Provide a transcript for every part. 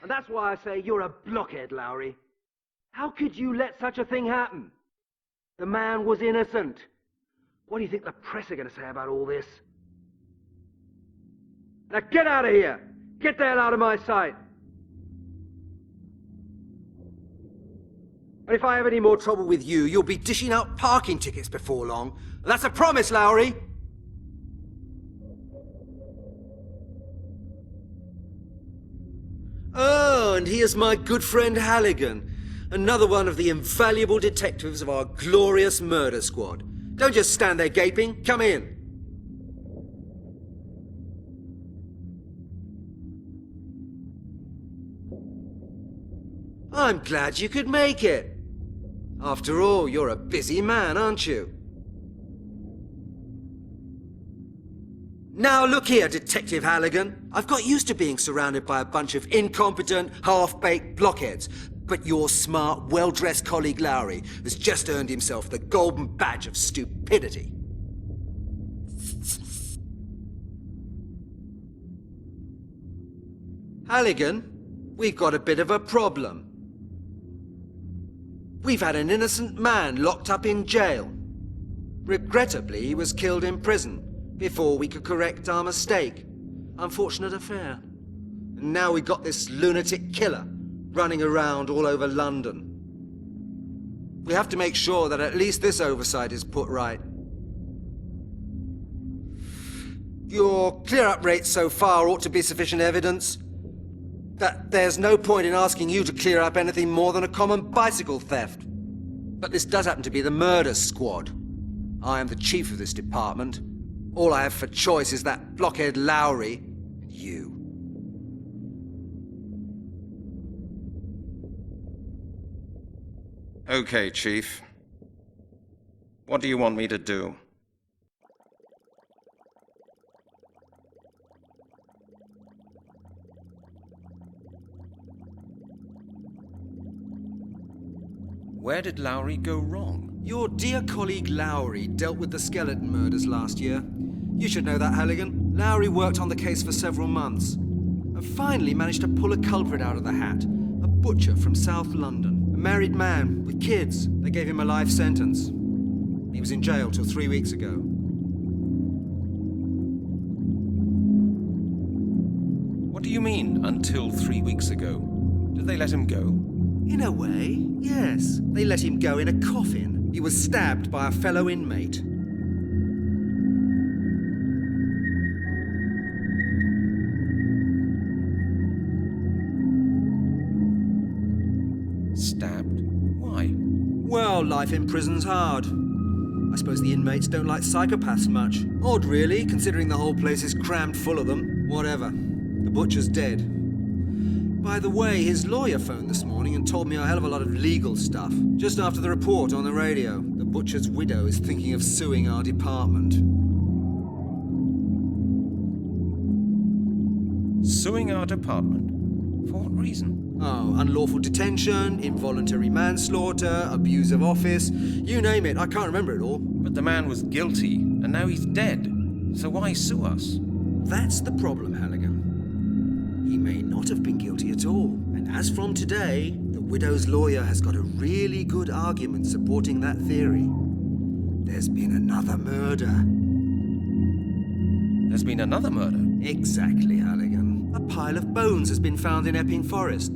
That's why I say you're a blockhead, Lowry. How could you let such a thing happen? The man was innocent. What do you think the press are going to say about all this? Now get out of here! Get the hell out of my sight! And if I have any more trouble with you, you'll be dishing out parking tickets before long. That's a promise, Lowry! Oh, and here's my good friend Halligan, another one of the invaluable detectives of our glorious murder squad. Don't just stand there gaping, come in. I'm glad you could make it. After all, you're a busy man, aren't you? Now look here, Detective Halligan. I've got used to being surrounded by a bunch of incompetent, half-baked blockheads. But your smart, well-dressed colleague Lowry has just earned himself the golden badge of stupidity. Halligan, we've got a bit of a problem. We've had an innocent man locked up in jail. Regrettably, he was killed in prison before we could correct our mistake. Unfortunate affair. And now we've got this lunatic killer running around all over London. We have to make sure that at least this oversight is put right. Your clear-up rate so far ought to be sufficient evidence that there's no point in asking you to clear up anything more than a common bicycle theft. But this does happen to be the murder squad. I am the chief of this department. All I have for choice is that blockhead Lowry and you. Okay, Chief. What do you want me to do? Where did Lowry go wrong? Your dear colleague Lowry dealt with the skeleton murders last year. You should know that, Halligan. Lowry worked on the case for several months and finally managed to pull a culprit out of the hat. A butcher from South London. A married man with kids. They gave him a life sentence. He was in jail till 3 weeks ago. What do you mean, until 3 weeks ago? Did they let him go? In a way, yes. They let him go in a coffin. He was stabbed by a fellow inmate. Stabbed? Why? Well, life in prison's hard. I suppose the inmates don't like psychopaths much. Odd, really, considering the whole place is crammed full of them. Whatever. The butcher's dead. By the way, his lawyer phoned this morning and told me a hell of a lot of legal stuff. Just after the report on the radio, the butcher's widow is thinking of suing our department. Suing our department? For what reason? Oh, unlawful detention, involuntary manslaughter, abuse of office, you name it, I can't remember it all. But the man was guilty, and now he's dead. So why sue us? That's the problem, Halligan. He may not have been guilty at all. And as from today, the widow's lawyer has got a really good argument supporting that theory. There's been another murder. There's been another murder? Exactly, Halligan. A pile of bones has been found in Epping Forest.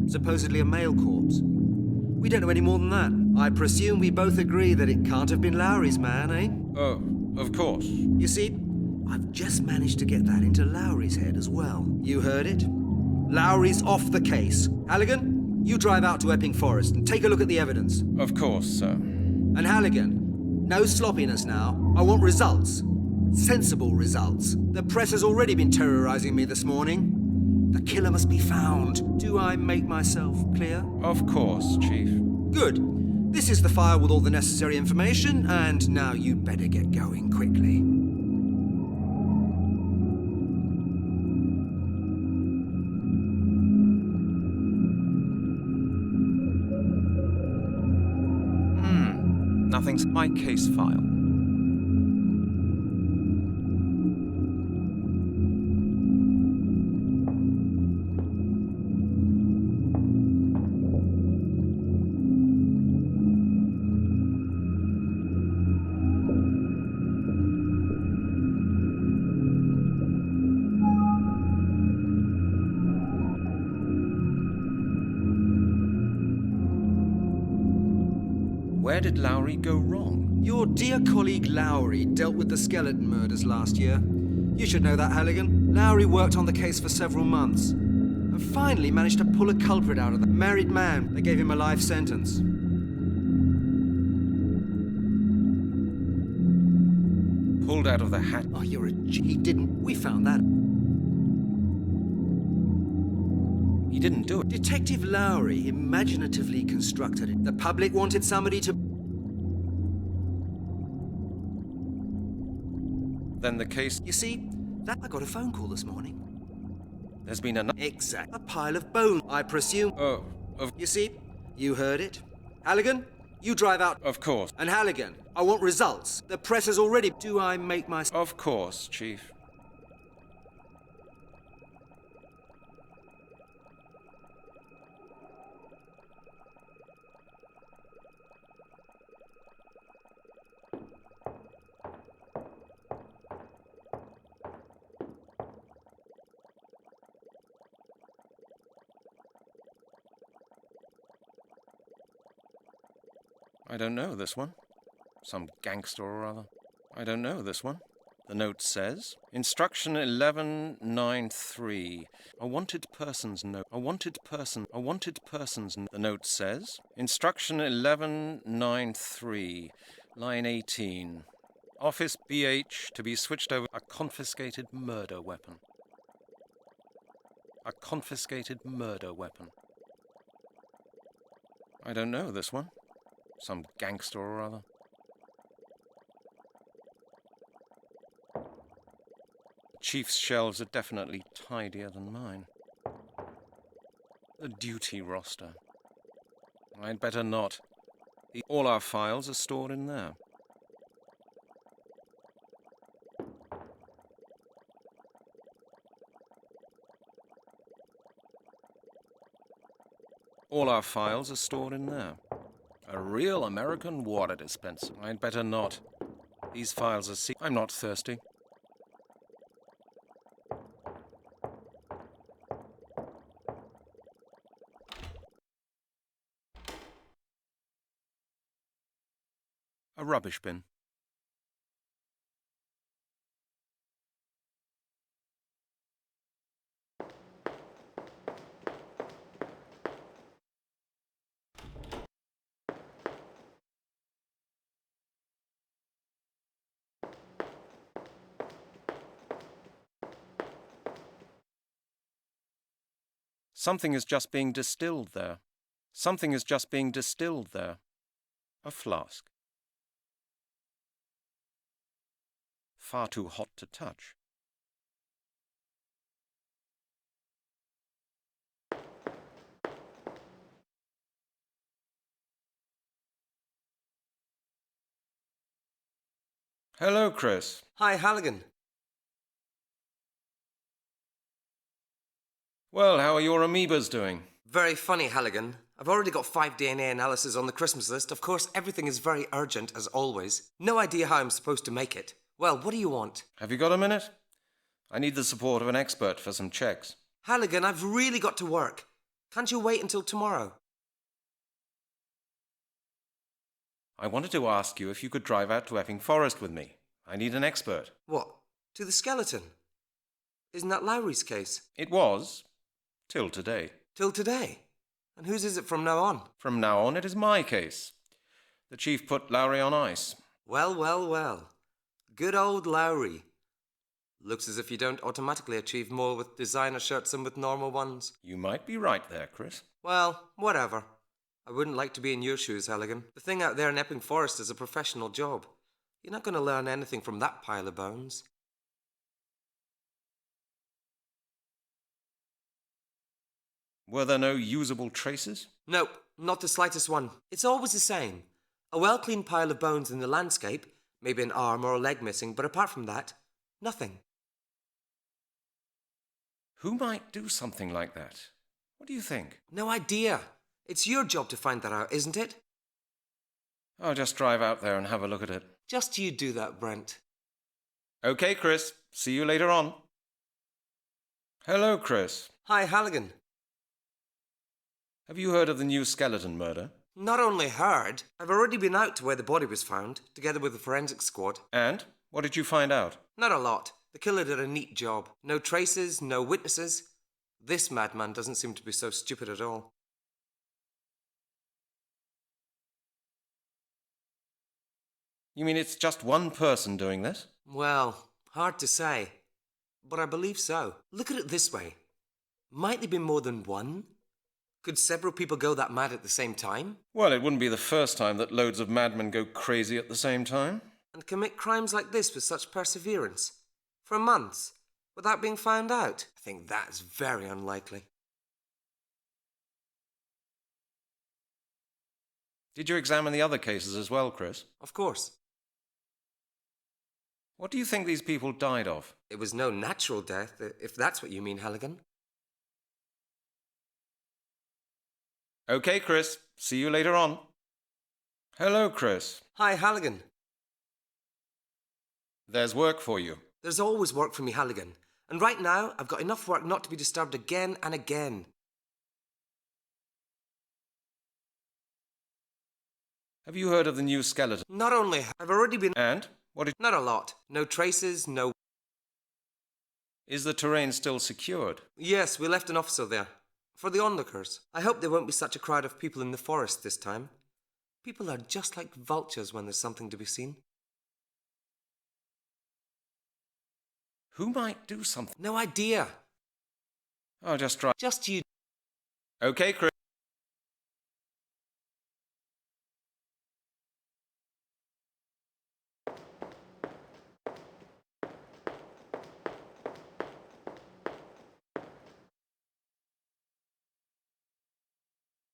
Supposedly a male corpse. We don't know any more than that. I presume we both agree that it can't have been Lowry's man, eh? Oh, of course. You see, I've just managed to get that into Lowry's head as well. You heard it? Lowry's off the case. Halligan, you drive out to Epping Forest and take a look at the evidence. Of course, sir. And Halligan, no sloppiness now. I want results. Sensible results. The press has already been terrorizing me this morning. The killer must be found. Do I make myself clear? Of course, Chief. Good. This is the file with all the necessary information, and now you'd better get going quickly. Nothing's my case file. Where did Lowry go wrong? Your dear colleague Lowry dealt with the skeleton murders last year. You should know that, Halligan. Lowry worked on the case for several months, and finally managed to pull a culprit out of the married man. They gave him a life sentence. Pulled out of the hat? Oh, you're a G. He didn't. We found that. He didn't do it. Detective Lowry imaginatively constructed it. The public wanted somebody to... Then the case... You see, that I got a phone call this morning. There's been another... Exact. A pile of bones, I presume. Oh, of... You see, you heard it. Halligan, you drive out. Of course. And Halligan, I want results. The press has already... Do I make my... Of course, Chief. I don't know this one. Some gangster or other. I don't know this one. The note says, Instruction 1193. A wanted person's note. A wanted person. A wanted person's note. The note says, Instruction 1193. Line 18. Office BH to be switched over a confiscated murder weapon. A confiscated murder weapon. I don't know this one. Some gangster or other. Chief's shelves are definitely tidier than mine. The duty roster. I'd better not. All our files are stored in there. All our files are stored in there. A real American water dispenser. I'd better not. These files are I'm not thirsty. A rubbish bin. Something is just being distilled there. Something is just being distilled there. A flask. Far too hot to touch. Hello, Chris. Hi, Halligan. Well, how are your amoebas doing? Very funny, Halligan. I've already got 5 DNA analysis on the Christmas list. Of course, everything is very urgent, as always. No idea how I'm supposed to make it. Well, what do you want? Have you got a minute? I need the support of an expert for some checks. Halligan, I've really got to work. Can't you wait until tomorrow? I wanted to ask you if you could drive out to Epping Forest with me. I need an expert. What? To the skeleton? Isn't that Lowry's case? It was, till today. Till today? And whose is it from now on? From now on, it is my case. The chief put Lowry on ice. Well, well, well. Good old Lowry. Looks as if you don't automatically achieve more with designer shirts than with normal ones. You might be right there, Chris. Well, whatever. I wouldn't like to be in your shoes, Halligan. The thing out there in Epping Forest is a professional job. You're not going to learn anything from that pile of bones. Were there no usable traces? Nope, not the slightest one. It's always the same. A well-cleaned pile of bones in the landscape, maybe an arm or a leg missing, but apart from that, nothing. Who might do something like that? What do you think? No idea. It's your job to find that out, isn't it? I'll just drive out there and have a look at it. Just you do that, Brent. Okay, Chris. See you later on. Hello, Chris. Hi, Halligan. Have you heard of the new skeleton murder? Not only heard, I've already been out to where the body was found, together with the forensic squad. And? What did you find out? Not a lot. The killer did a neat job. No traces, no witnesses. This madman doesn't seem to be so stupid at all. You mean it's just one person doing this? Well, hard to say. But I believe so. Look at it this way. Might there be more than one? Could several people go that mad at the same time? Well, it wouldn't be the first time that loads of madmen go crazy at the same time. And commit crimes like this with such perseverance? For months? Without being found out? I think that's very unlikely. Did you examine the other cases as well, Chris? Of course. What do you think these people died of? It was no natural death, if that's what you mean, Halligan. Okay, Chris. See you later on. Hello, Chris. Hi, Halligan. There's work for you. There's always work for me, Halligan. And right now, I've got enough work not to be disturbed again and again. Have you heard of the new skeleton? Not only, I've already been... And? What did... Not a lot. No traces, no... Is the terrain still secured? Yes, we left an officer there. For the onlookers. I hope there won't be such a crowd of people in the forest this time. People are just like vultures when there's something to be seen. Who might do something? No idea. I'll just try. Just you. Okay, Chris.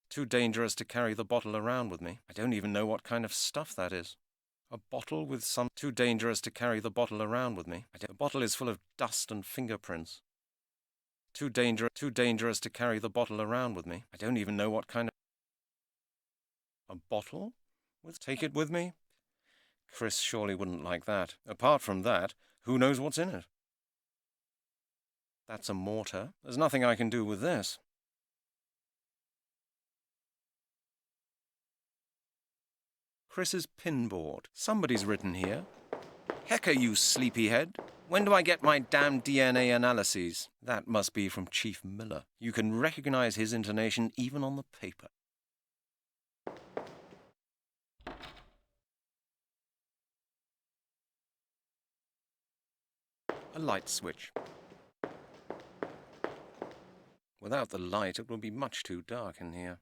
Too dangerous to carry the bottle around with me. I don't even know what kind of stuff that is. A bottle with some... Too dangerous to carry the bottle around with me. The bottle is full of dust and fingerprints. Too dangerous to carry the bottle around with me. I don't even know what kind of... A bottle? Take it with me? Chris surely wouldn't like that. Apart from that, who knows what's in it? That's a mortar. There's nothing I can do with this. Chris's pinboard. Somebody's written here. Hecker, you sleepyhead. When do I get my damn DNA analyses? That must be from Chief Miller. You can recognize his intonation even on the paper. A light switch. Without the light, it will be much too dark in here.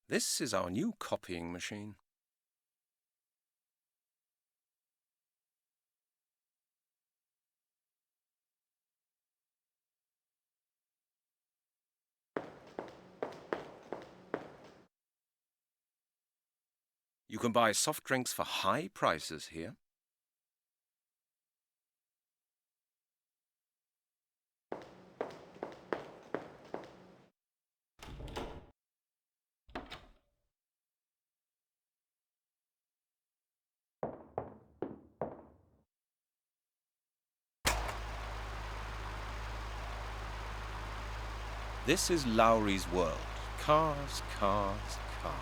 This is our new copying machine. You can buy soft drinks for high prices here. This is Lowry's world. Cars, cars, cars.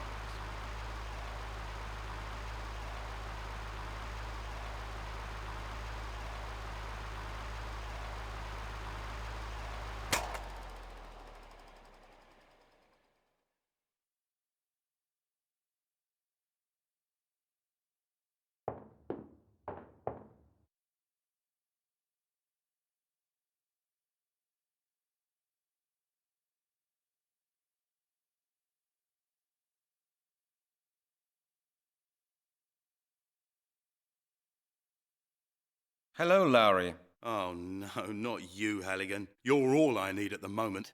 Hello, Lowry. Oh no, not you, Halligan. You're all I need at the moment.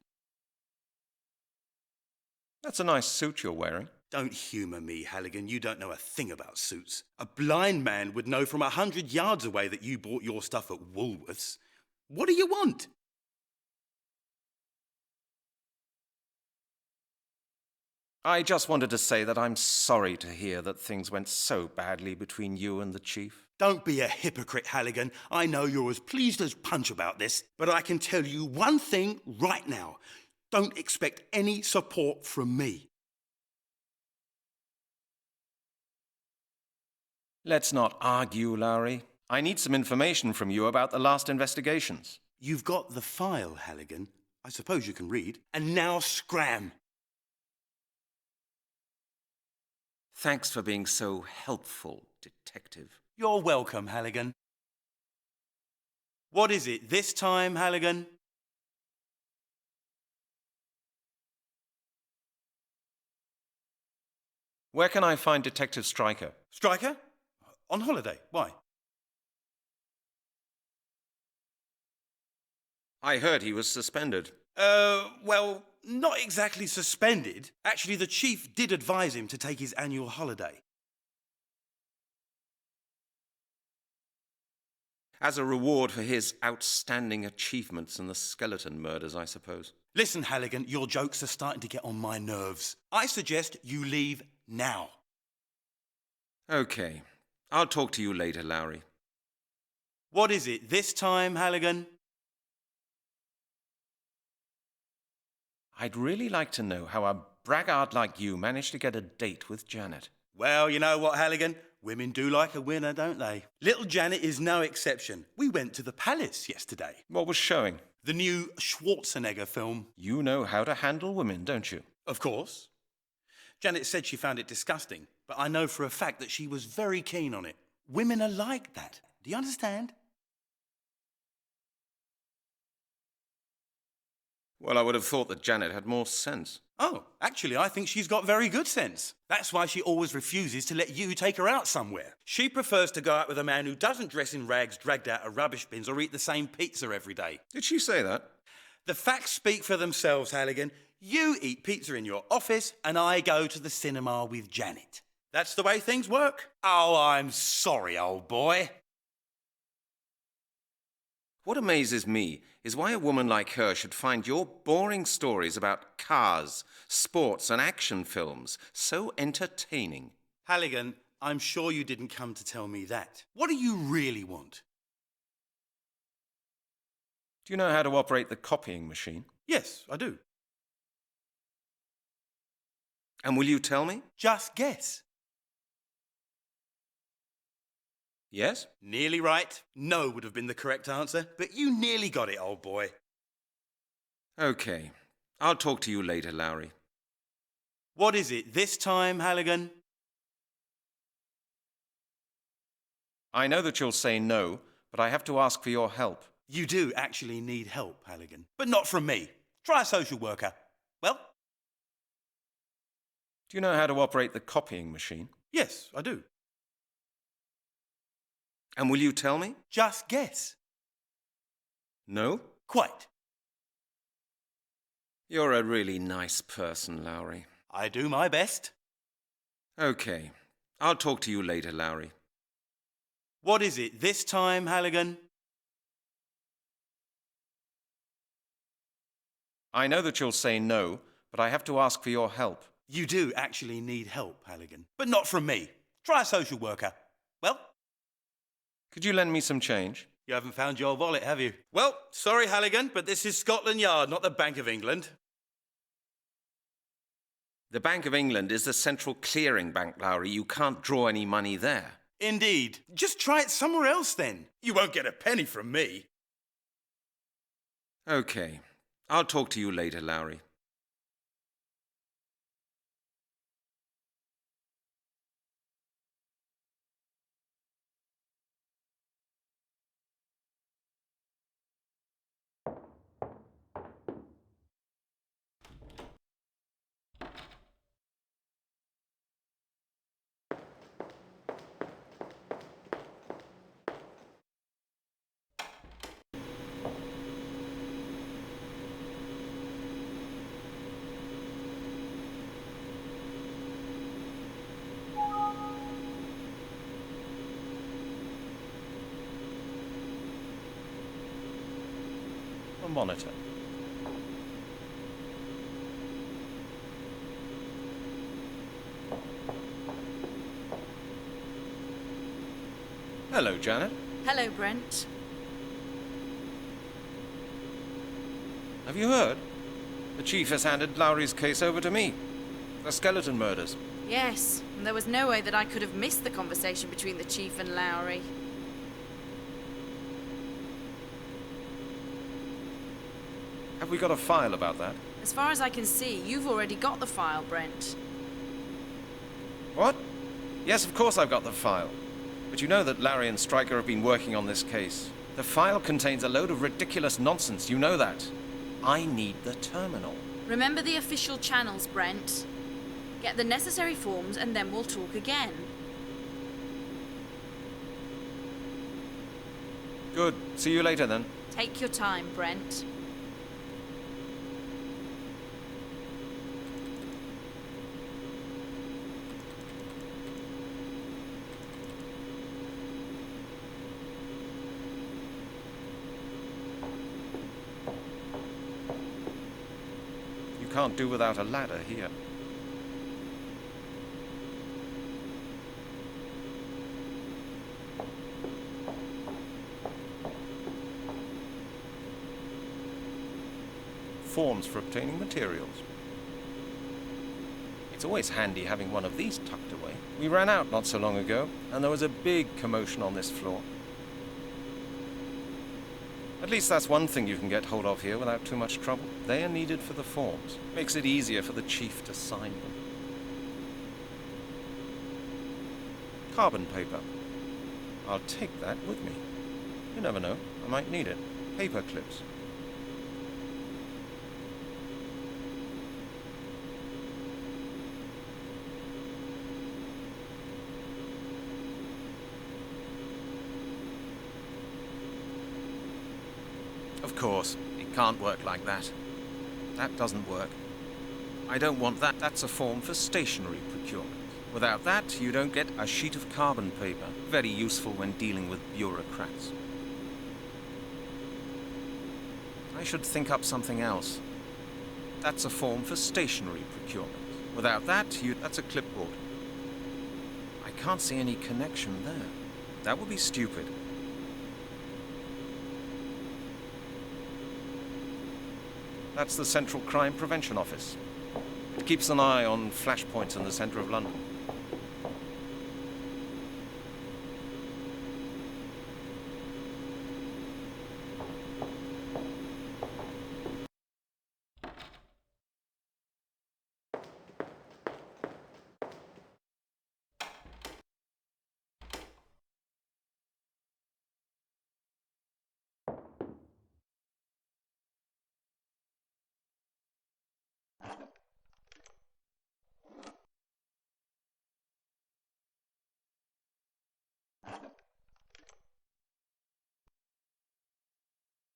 That's a nice suit you're wearing. Don't humour me, Halligan. You don't know a thing about suits. A blind man would know from 100 yards away that you bought your stuff at Woolworths. What do you want? I just wanted to say that I'm sorry to hear that things went so badly between you and the chief. Don't be a hypocrite, Halligan. I know you're as pleased as punch about this, but I can tell you one thing right now. Don't expect any support from me. Let's not argue, Lowry. I need some information from you about the last investigations. You've got the file, Halligan. I suppose you can read. And now scram! Thanks for being so helpful, Detective. You're welcome, Halligan. What is it this time, Halligan? Where can I find Detective Stryker? Stryker? On holiday. Why? I heard he was suspended. Well, not exactly suspended. Actually, the chief did advise him to take his annual holiday. As a reward for his outstanding achievements in the skeleton murders, I suppose. Listen, Halligan, your jokes are starting to get on my nerves. I suggest you leave now. Okay. I'll talk to you later, Lowry. What is it this time, Halligan? I'd really like to know how a braggart like you managed to get a date with Janet. Well, you know what, Halligan? Women do like a winner, don't they? Little Janet is no exception. We went to the palace yesterday. What was showing? The new Schwarzenegger film. You know how to handle women, don't you? Of course. Janet said she found it disgusting, but I know for a fact that she was very keen on it. Women are like that. Do you understand? Well, I would have thought that Janet had more sense. Oh, actually, I think she's got very good sense. That's why she always refuses to let you take her out somewhere. She prefers to go out with a man who doesn't dress in rags dragged out of rubbish bins or eat the same pizza every day. Did she say that? The facts speak for themselves, Halligan. You eat pizza in your office, and I go to the cinema with Janet. That's the way things work. Oh, I'm sorry, old boy. What amazes me is why a woman like her should find your boring stories about cars, sports, and action films so entertaining. Halligan, I'm sure you didn't come to tell me that. What do you really want? Do you know how to operate the copying machine? Yes, I do. And will you tell me? Just guess. Yes? Nearly right. No would have been the correct answer, but you nearly got it, old boy. Okay. I'll talk to you later, Lowry. What is it this time, Halligan? I know that you'll say no, but I have to ask for your help. You do actually need help, Halligan. But not from me. Try a social worker. Well? Do you know how to operate the copying machine? Yes, I do. And will you tell me? Just guess. No? Quite. You're a really nice person, Lowry. I do my best. Okay. I'll talk to you later, Lowry. What is it this time, Halligan? I know that you'll say no, but I have to ask for your help. You do actually need help, Halligan. But not from me. Try a social worker. Well? Could you lend me some change? You haven't found your wallet, have you? Well, sorry, Halligan, but this is Scotland Yard, not the Bank of England. The Bank of England is the central clearing bank, Lowry. You can't draw any money there. Indeed. Just try it somewhere else, then. You won't get a penny from me. Okay. I'll talk to you later, Lowry. A monitor. Hello, Janet. Hello, Brent. Have you heard? The chief has handed Lowry's case over to me. The skeleton murders. Yes, and there was no way that I could have missed the conversation between the chief and Lowry. Have we got a file about that? As far as I can see, you've already got the file, Brent. What? Yes, of course I've got the file. But you know that Larry and Stryker have been working on this case. The file contains a load of ridiculous nonsense, you know that. I need the terminal. Remember the official channels, Brent. Get the necessary forms and then we'll talk again. Good. See you later then. Take your time, Brent. You can't do without a ladder here. Forms for obtaining materials. It's always handy having one of these tucked away. We ran out not so long ago, and there was a big commotion on this floor. At least that's one thing you can get hold of here without too much trouble. They are needed for the forms. Makes it easier for the chief to sign them. Carbon paper. I'll take that with me. You never know, I might need it. Paper clips. Of course, it can't work like that. That doesn't work. I don't want that. That's a form for stationery procurement. Without that, you don't get a sheet of carbon paper. Very useful when dealing with bureaucrats. I should think up something else. That's a form for stationery procurement. Without that, that's a clipboard. I can't see any connection there. That would be stupid. That's the Central Crime Prevention Office. It keeps an eye on flashpoints in the centre of London.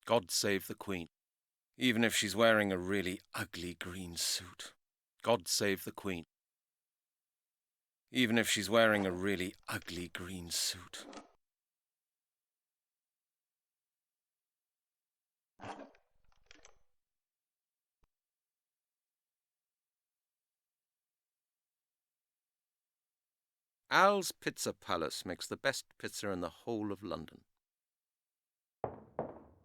God save the Queen. Even if she's wearing a really ugly green suit. God save the Queen. Even if she's wearing a really ugly green suit. Al's Pizza Palace makes the best pizza in the whole of London.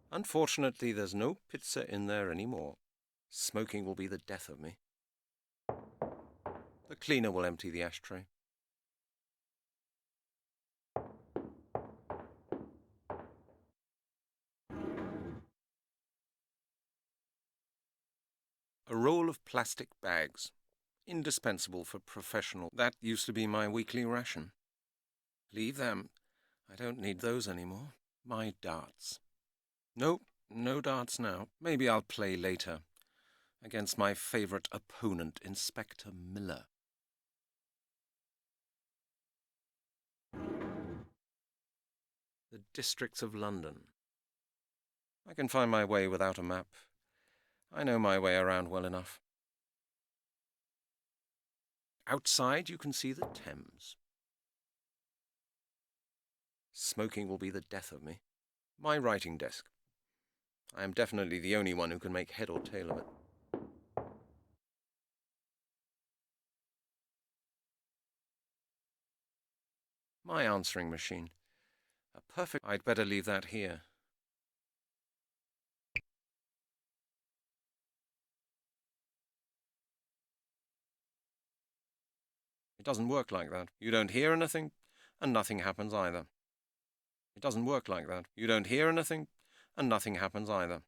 Unfortunately, there's no pizza in there anymore. Smoking will be the death of me. The cleaner will empty the ashtray. A roll of plastic bags. Indispensable for professional. That used to be my weekly ration. Leave them. I don't need those anymore. My darts. Nope, no darts now. Maybe I'll play later. Against my favourite opponent, Inspector Miller. The districts of London. I can find my way without a map. I know my way around well enough. Outside you can see the Thames. Smoking will be the death of me. My writing desk. I am definitely the only one who can make head or tail of it. My answering machine. A perfect... I'd better leave that here. It doesn't work like that. You don't hear anything, and nothing happens either. It doesn't work like that. You don't hear anything, and nothing happens either.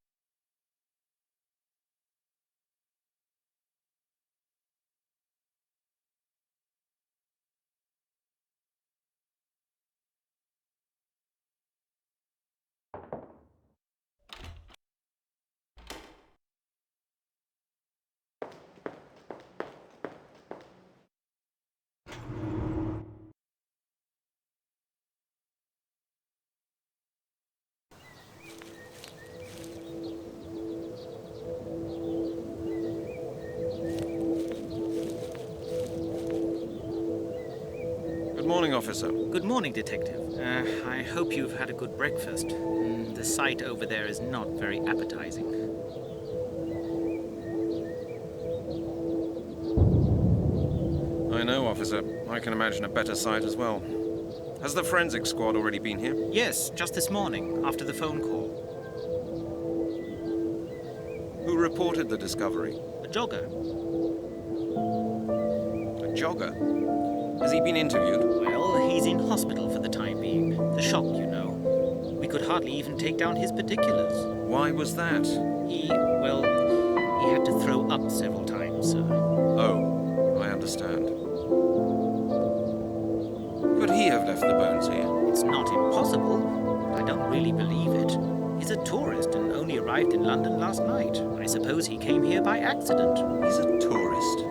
Good morning, officer. Good morning, Detective. I hope you've had a good breakfast. The sight over there is not very appetizing. I know, officer. I can imagine a better sight as well. Has the forensic squad already been here? Yes, just this morning, after the phone call. Who reported the discovery? A jogger. A jogger? Has he been interviewed? Well, he's in hospital for the time being. The shock, you know. We could hardly even take down his particulars. Why was that? He had to throw up several times, sir. Oh, I understand. Could he have left the bones here? It's not impossible, but I don't really believe it. He's a tourist and only arrived in London last night. I suppose he came here by accident. He's a tourist.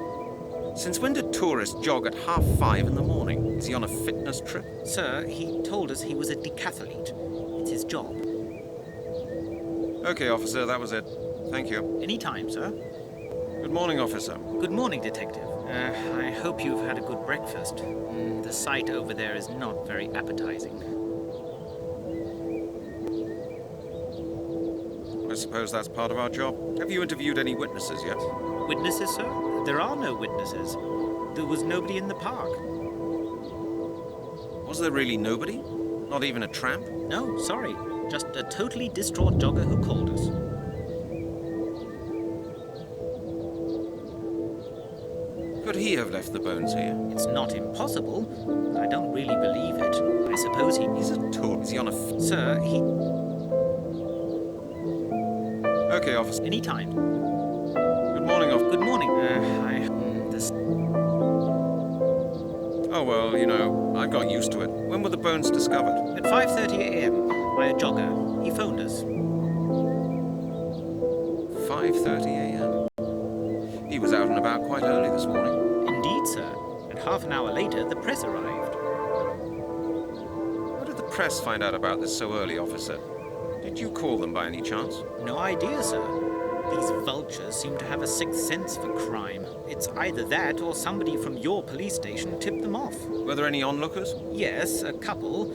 Since when do tourists jog at 5:30 in the morning? Is he on a fitness trip? Sir, he told us he was a decathlete. It's his job. Okay, officer, that was it. Thank you. Any time, sir. Good morning, officer. Good morning, Detective. I hope you've had a good breakfast. The sight over there is not very appetizing. I suppose that's part of our job. Have you interviewed any witnesses yet? Witnesses, sir? There are no witnesses. There was nobody in the park. Was there really nobody? Not even a tramp? No, sorry. Just a totally distraught jogger who called us. Could he have left the bones here? It's not impossible, but I don't really believe it. I suppose He's a tour. Is he on a Sir, he... Okay, officer. Any time. Good morning, officer. Good morning. This... Oh, well, you know, I got used to it. When were the bones discovered? At 5:30 a.m. by a jogger. He phoned us. 5:30 a.m. He was out and about quite early this morning. Indeed, sir. And half an hour later, the press arrived. How did the press find out about this so early, officer? Did you call them by any chance? No idea, sir. These vultures seem to have a sixth sense for crime. It's either that or somebody from your police station tipped them off. Were there any onlookers? Yes, a couple,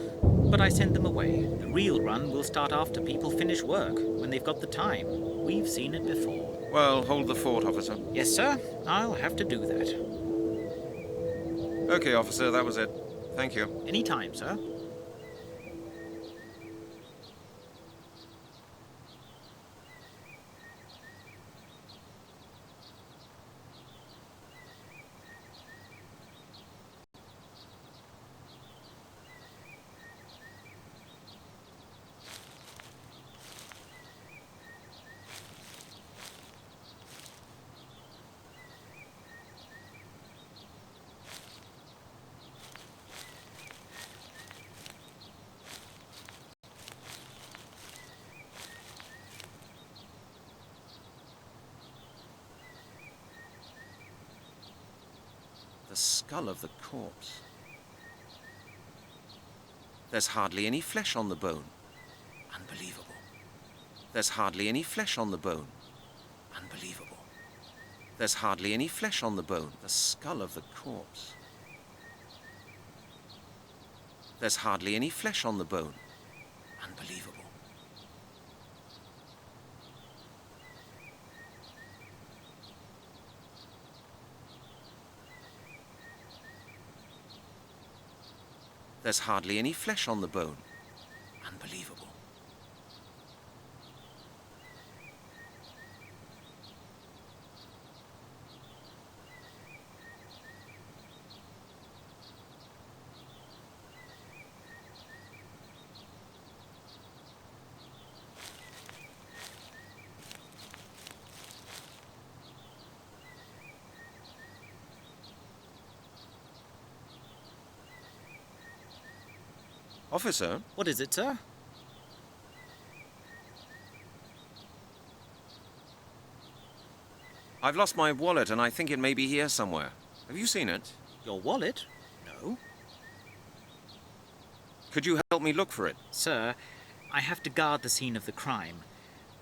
but I sent them away. The real run will start after people finish work, when they've got the time. We've seen it before. Well, hold the fort, officer. Yes, sir. I'll have to do that. Okay, officer, that was it. Thank you. Any time, sir. The skull of the corpse. There's hardly any flesh on the bone. Unbelievable. There's hardly any flesh on the bone. Unbelievable. There's hardly any flesh on the bone. The skull of the corpse. There's hardly any flesh on the bone. Unbelievable. There's hardly any flesh on the bone. Unbelievable. Officer? What is it, sir? I've lost my wallet and I think it may be here somewhere. Have you seen it? Your wallet? No. Could you help me look for it? Sir, I have to guard the scene of the crime.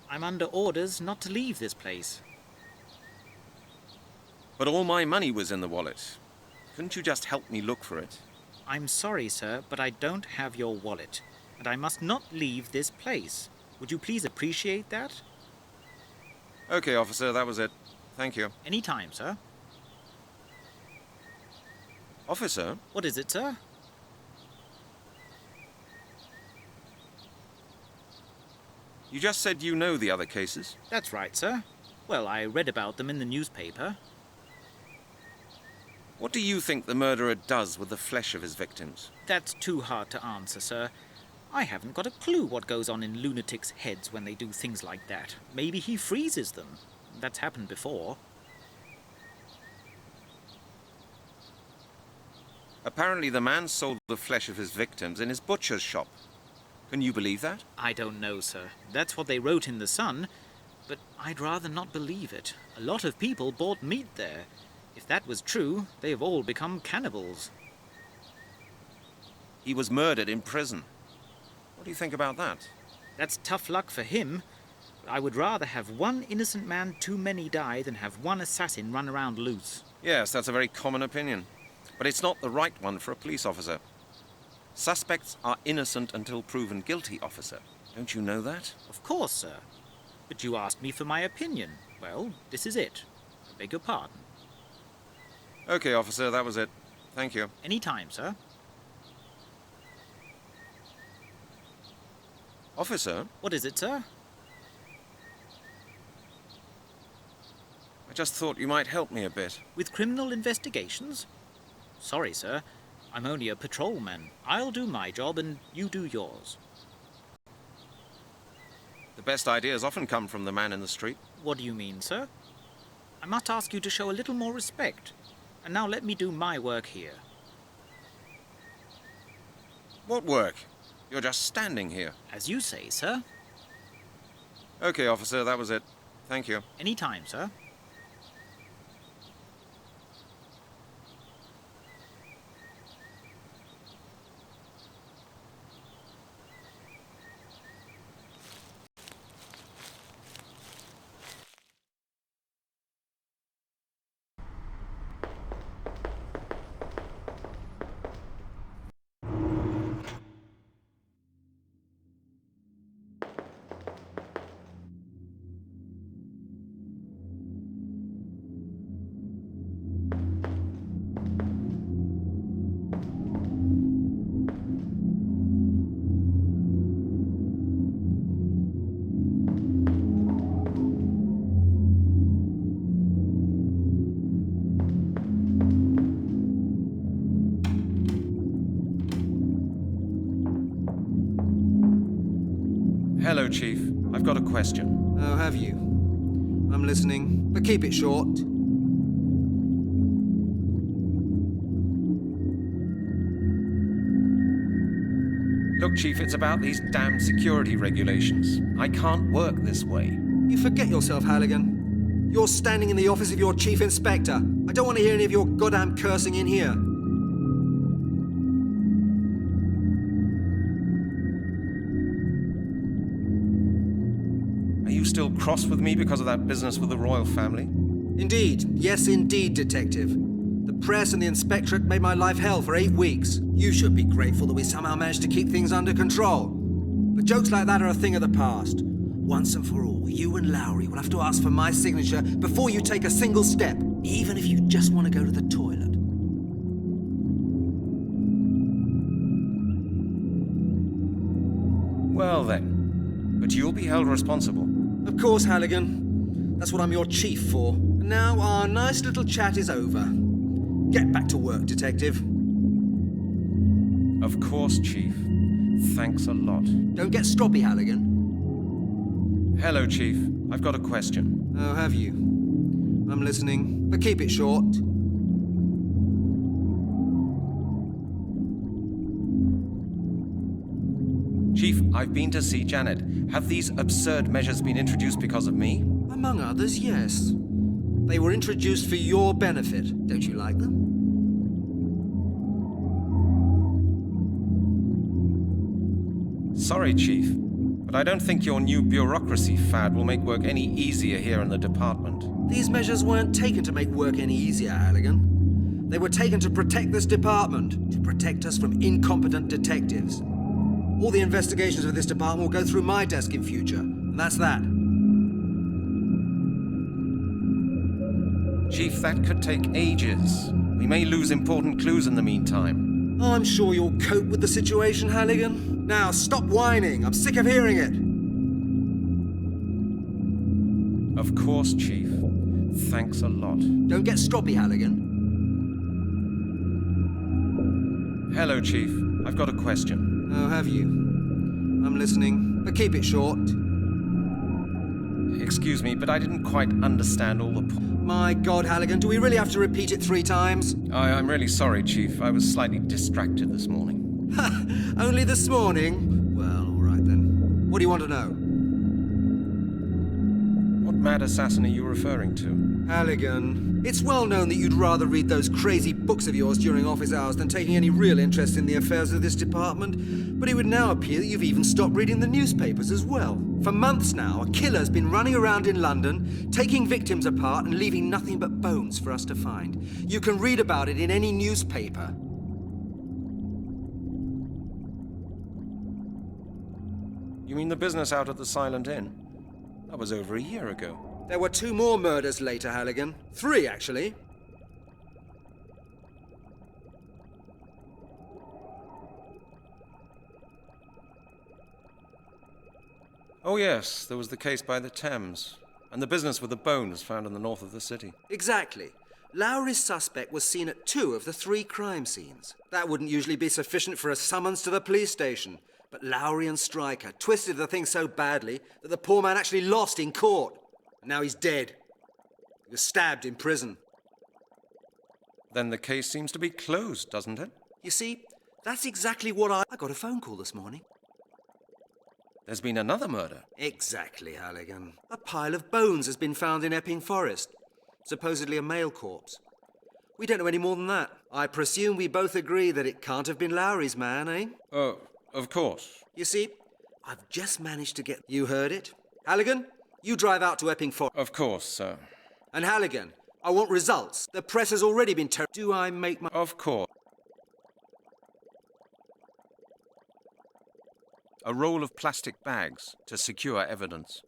I'm under orders not to leave this place. But all my money was in the wallet. Couldn't you just help me look for it? I'm sorry, sir, but I don't have your wallet, and I must not leave this place. Would you please appreciate that? Okay, officer, that was it. Thank you. Any time, sir. Officer? What is it, sir? You just said you know the other cases. That's right, sir. Well, I read about them in the newspaper. What do you think the murderer does with the flesh of his victims? That's too hard to answer, sir. I haven't got a clue what goes on in lunatics' heads when they do things like that. Maybe he freezes them. That's happened before. Apparently the man sold the flesh of his victims in his butcher's shop. Can you believe that? I don't know, sir. That's what they wrote in the Sun, but I'd rather not believe it. A lot of people bought meat there. If that was true, they have all become cannibals. He was murdered in prison. What do you think about that? That's tough luck for him. I would rather have one innocent man too many die than have one assassin run around loose. Yes, that's a very common opinion. But it's not the right one for a police officer. Suspects are innocent until proven guilty, officer. Don't you know that? Of course, sir. But you asked me for my opinion. Well, this is it. I beg your pardon. Okay, officer, that was it. Thank you. Any time, sir. Officer, What is it, sir? I just thought you might help me a bit. With criminal investigations? Sorry, sir. I'm only a patrolman. I'll do my job and you do yours. The best ideas often come from the man in the street. What do you mean, sir? I must ask you to show a little more respect. And now let me do my work here. What work? You're just standing here. As you say, sir. Okay, officer, that was it. Thank you. Any time, sir. Hello, Chief. I've got a question. Oh, have you? I'm listening, but keep it short. Look, Chief, it's about these damned security regulations. I can't work this way. You forget yourself, Halligan. You're standing in the office of your chief inspector. I don't want to hear any of your goddamn cursing in here. Are you still cross with me because of that business with the royal family? Indeed. Yes, indeed, Detective. The press and the inspectorate made my life hell for 8 weeks. You should be grateful that we somehow managed to keep things under control. But jokes like that are a thing of the past. Once and for all, you and Lowry will have to ask for my signature before you take a single step, even if you just want to go to the toilet. Well then. But you'll be held responsible. Of course, Halligan. That's what I'm your chief for. And now our nice little chat is over. Get back to work, Detective. Of course, Chief. Thanks a lot. Don't get stroppy, Halligan. Hello, Chief. I've got a question. Oh, have you? I'm listening, but keep it short. Chief, I've been to see Janet. Have these absurd measures been introduced because of me? Among others, yes. They were introduced for your benefit. Don't you like them? Sorry, Chief, but I don't think your new bureaucracy fad will make work any easier here in the department. These measures weren't taken to make work any easier, Halligan. They were taken to protect this department, to protect us from incompetent detectives. All the investigations of this department will go through my desk in future, and that's that. Chief, that could take ages. We may lose important clues in the meantime. I'm sure you'll cope with the situation, Halligan. Now, stop whining. I'm sick of hearing it. Of course, Chief. Thanks a lot. Don't get stroppy, Halligan. Hello, Chief. I've got a question. Oh, have you? I'm listening, but keep it short. Excuse me, but I didn't quite understand all the My God, Halligan, do we really have to repeat it 3 times? I'm really sorry, Chief. I was slightly distracted this morning. Ha! Only this morning? Well, all right then. What do you want to know? What mad assassin are you referring to? Halligan, it's well known that you'd rather read those crazy books of yours during office hours than taking any real interest in the affairs of this department. But it would now appear that you've even stopped reading the newspapers as well. For months now, a killer's been running around in London, taking victims apart and leaving nothing but bones for us to find. You can read about it in any newspaper. You mean the business out at the Silent Inn? That was over a year ago. There were 2 more murders later, Halligan. 3, actually. Oh yes, there was the case by the Thames, and the business with the bones found in the north of the city. Exactly. Lowry's suspect was seen at 2 of the 3 crime scenes. That wouldn't usually be sufficient for a summons to the police station. But Lowry and Stryker twisted the thing so badly that the poor man actually lost in court. And now he's dead. He was stabbed in prison. Then the case seems to be closed, doesn't it? You see, that's exactly what I got a phone call this morning. There's been another murder. Exactly, Halligan. A pile of bones has been found in Epping Forest. Supposedly a male corpse. We don't know any more than that. I presume we both agree that it can't have been Lowry's man, eh? Oh, of course. You see, I've just managed to get... You heard it? Halligan, you drive out to Epping Forest. Of course, sir. And Halligan, I want results. The press has already been Do I make my... Of course. A roll of plastic bags to secure evidence.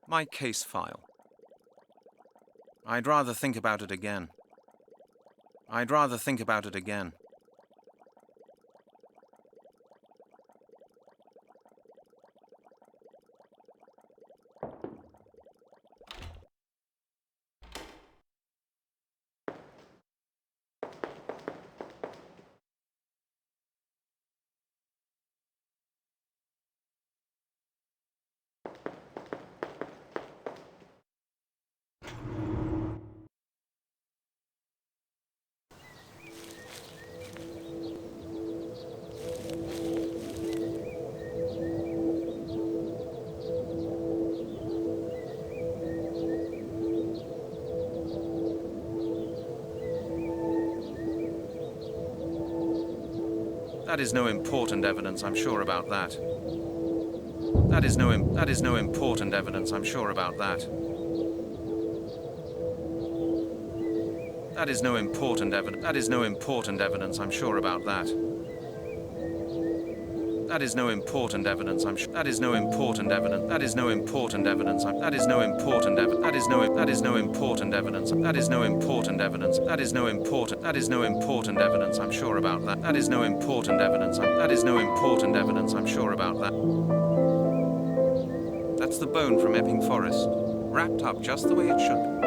My case file. I'd rather think about it again. I'd rather think about it again. That is no important evidence, I'm sure about that. That is no important evidence, I'm sure about that. That is no important evidence. That is no important evidence, I'm sure about that. That is no important evidence, I'm sure. That is no important evidence. That is no important evidence. That is no important evidence. That is no important evidence. That is no important evidence. That is no important evidence, I'm sure about that. That is no important evidence. That is no important evidence, I'm sure about that. That's the bone from Epping Forest, wrapped up just the way it should.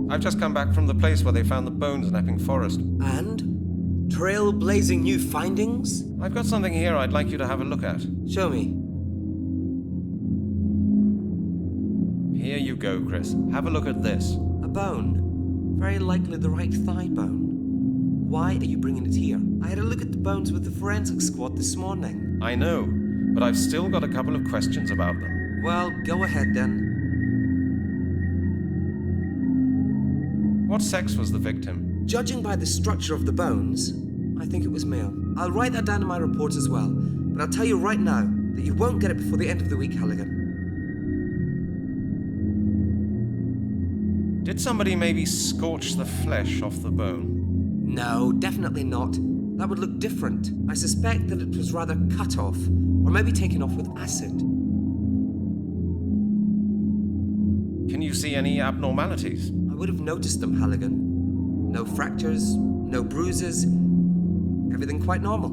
I've just come back from the place where they found the bones in Epping Forest. And? Trailblazing new findings? I've got something here I'd like you to have a look at. Show me. Here you go, Chris. Have a look at this. A bone. Very likely the right thigh bone. Why are you bringing it here? I had a look at the bones with the forensic squad this morning. I know, but I've still got a couple of questions about them. Well, go ahead then. What sex was the victim? Judging by the structure of the bones, I think it was male. I'll write that down in my report as well, but I'll tell you right now that you won't get it before the end of the week, Halligan. Did somebody maybe scorch the flesh off the bone? No, definitely not. That would look different. I suspect that it was rather cut off, or maybe taken off with acid. Can you see any abnormalities? I would have noticed them, Halligan. No fractures, no bruises, everything quite normal.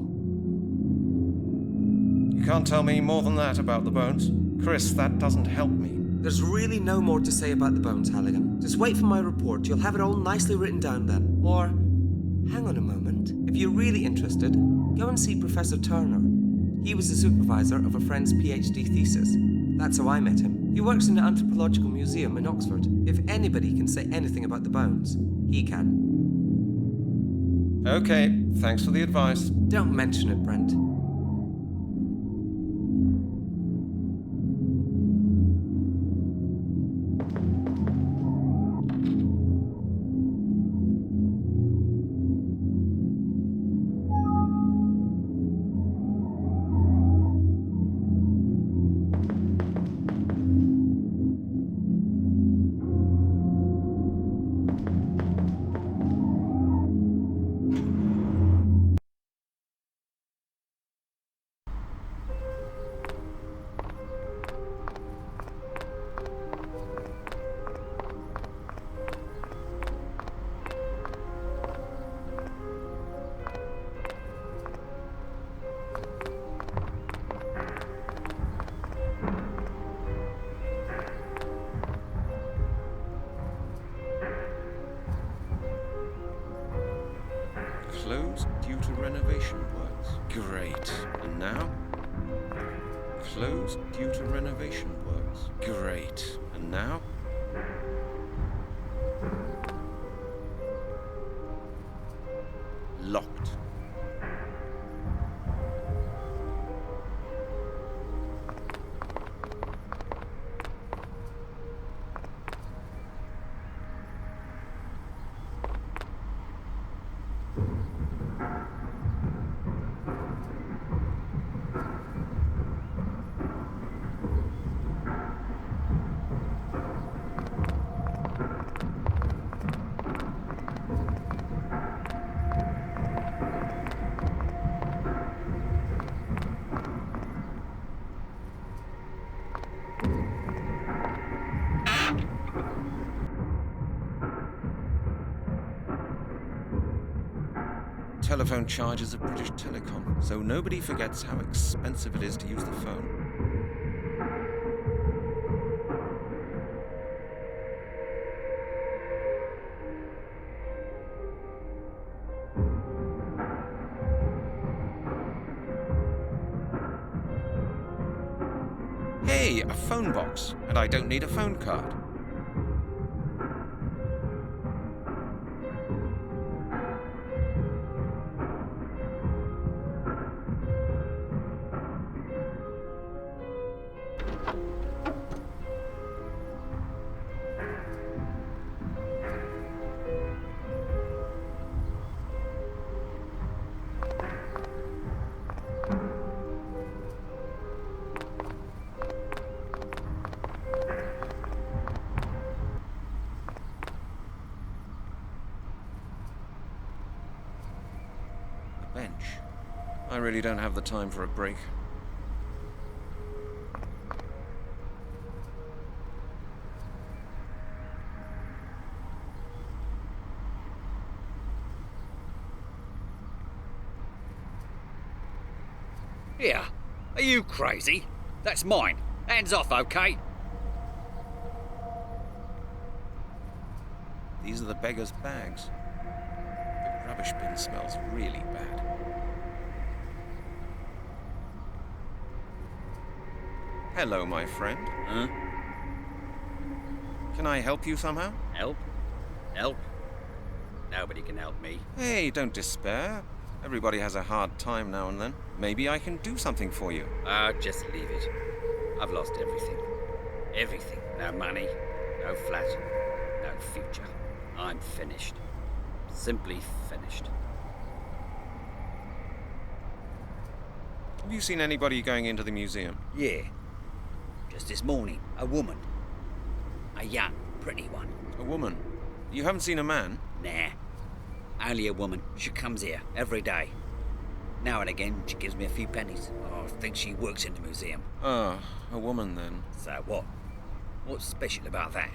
You can't tell me more than that about the bones? Chris, that doesn't help me. There's really no more to say about the bones, Halligan. Just wait for my report. You'll have it all nicely written down then. Or, hang on a moment. If you're really interested, go and see Professor Turner. He was the supervisor of a friend's PhD thesis. That's how I met him. He works in the Anthropological Museum in Oxford. If anybody can say anything about the bones, he can. Okay, thanks for the advice. Don't mention it, Brent. Closed due to renovation works. Great. And now? Closed due to renovation works. Great. And now? Locked. Telephone charges of British Telecom, so nobody forgets how expensive it is to use the phone. Hey, a phone box, and I don't need a phone card. Bench. I really don't have the time for a break. Here, are you crazy? That's mine. Hands off, okay? These are the beggar's bags. The rubbish bin smells really bad. Hello, my friend. Huh? Can I help you somehow? Help? Help? Nobody can help me. Hey, don't despair. Everybody has a hard time now and then. Maybe I can do something for you. Just leave it. I've lost everything. Everything. No money, no flat, no future. I'm finished. Simply finished. Have you seen anybody going into the museum? Yeah. Just this morning, a woman. A young, pretty one. A woman? You haven't seen a man? Nah. Only a woman. She comes here every day. Now and again, she gives me a few pennies. Oh, I think she works in the museum. Ah, a woman then. So what? What's special about that?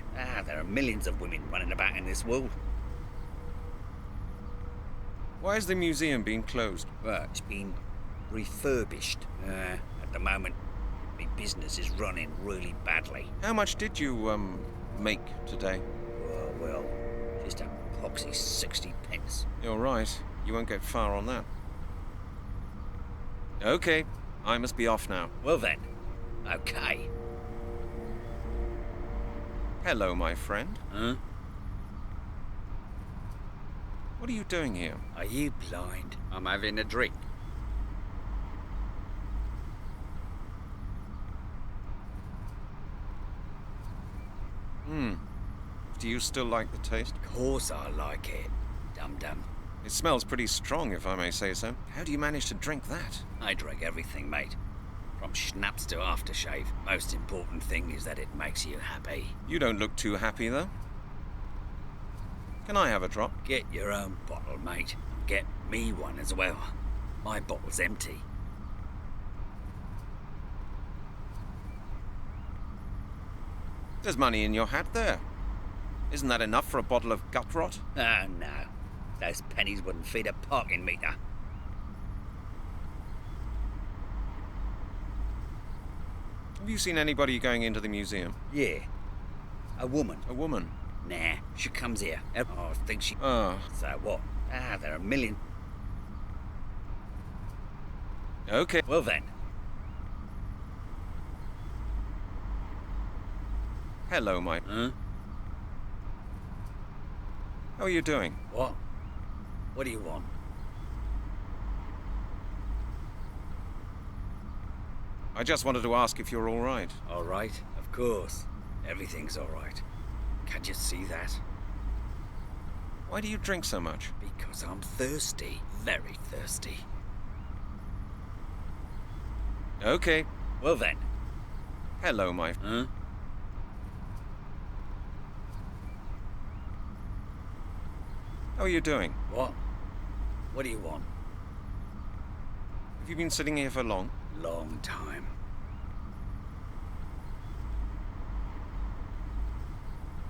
There are millions of women running about in this world. Why is the museum being closed? Well, it's been refurbished. At the moment, my business is running really badly. How much did you, make today? Well, just a poxy 60 pence. You're right. You won't get far on that. Okay, I must be off now. Well then, okay. Hello, my friend. Huh? What are you doing here? Are you blind? I'm having a drink. Do you still like the taste? Of course I like it. Dum-dum. It smells pretty strong, if I may say so. How do you manage to drink that? I drink everything, mate. From schnapps to aftershave. Most important thing is that it makes you happy. You don't look too happy, though. Can I have a drop? Get your own bottle, mate. And get me one as well. My bottle's empty. There's money in your hat there. Isn't that enough for a bottle of gut rot? Oh, no. Those pennies wouldn't feed a parking meter. Have you seen anybody going into the museum? Yeah. A woman. A woman? Nah, she comes here. Oh, I think she... Oh. So what? There are a million. Okay. Well then. Hello, Mike. Huh? How are you doing? What? What do you want? I just wanted to ask if you're all right. All right, of course. Everything's all right. Can't you see that? Why do you drink so much? Because I'm thirsty. Very thirsty. Okay. Well then. Hello, my... Huh? How are you doing? What? What do you want? Have you been sitting here for long? Long time.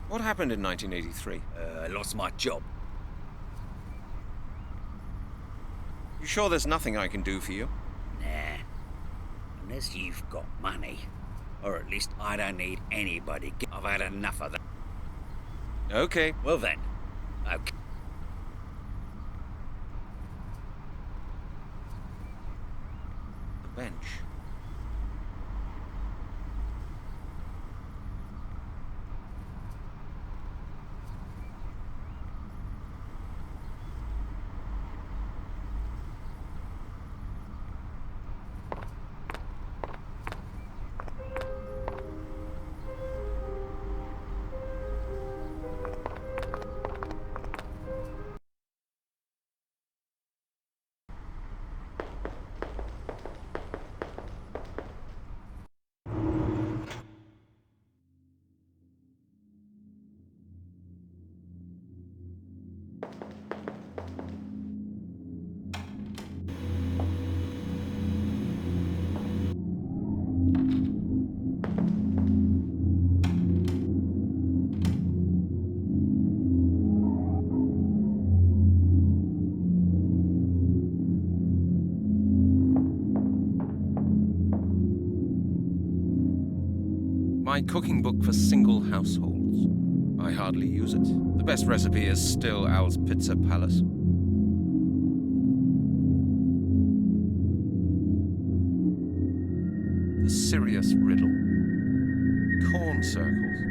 What happened in 1983? I lost my job. You sure there's nothing I can do for you? Nah. Unless you've got money. Or at least I don't need anybody. I've had enough of that. Okay. Well then. Okay. The bench. My cooking book for single households. I hardly use it. The best recipe is still Al's Pizza Palace. The Sirius Riddle. Corn circles.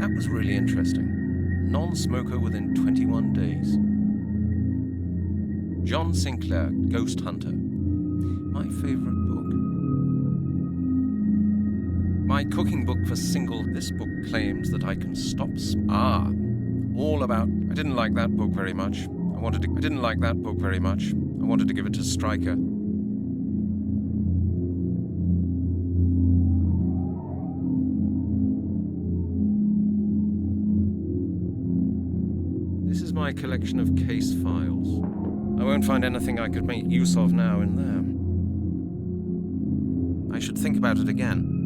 That was really interesting. Non-smoker within 21 days. John Sinclair, Ghost Hunter. My favorite book. My cooking book for single... This book claims that I can stop... all about... I didn't like that book very much. I didn't like that book very much. I wanted to give it to Stryker. This is my collection of case files. I won't find anything I could make use of now in there. I should think about it again.